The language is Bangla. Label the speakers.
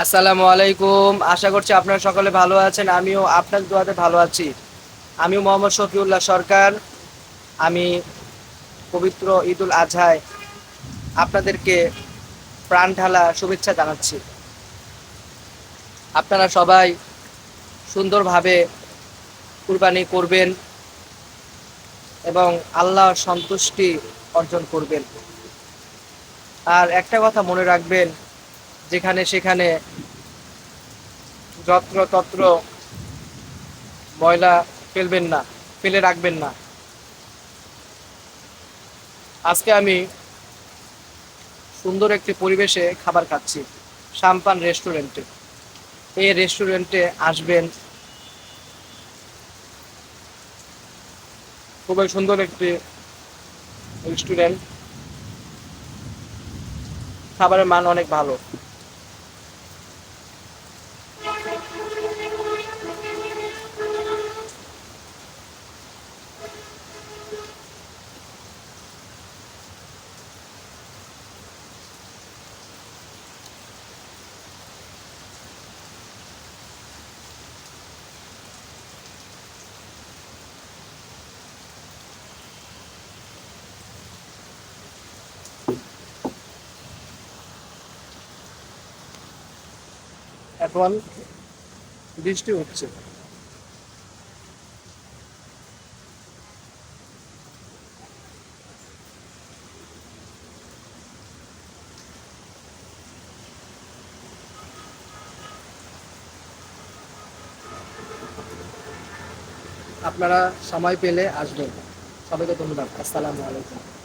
Speaker 1: আসসালামু আলাইকুম। আশা করছি আপনারা সকলে ভালো আছেন। আমিও আপনার দোয়াতে ভালো আছি। আমিও মোহাম্মদ শফিউল্লাহ সরকার। আমি পবিত্র ঈদুল আজহায় আপনাদেরকে প্রাণ ঢালা শুভেচ্ছা জানাচ্ছি। আপনারা সবাই সুন্দরভাবে কুরবানি করবেন এবং আল্লাহর সন্তুষ্টি অর্জন করবেন। আর একটা কথা মনে রাখবেন, যেখানে সেখানে যত্রতত্র ময়লা ফেলবেন না, ফেলে রাখবেন না। আজকে আমি সুন্দর একটি পরিবেশে খাবার খাচ্ছি, সাম্পান রেস্টুরেন্টে। এই রেস্টুরেন্টে আসবেন, খুবই সুন্দর একটি রেস্টুরেন্ট, খাবারের মান অনেক ভালো। এখন বৃষ্টি হচ্ছে। আপনারা সময় পেলে আসবেন। সবাইকে ধন্যবাদ। আসসালামু আলাইকুম।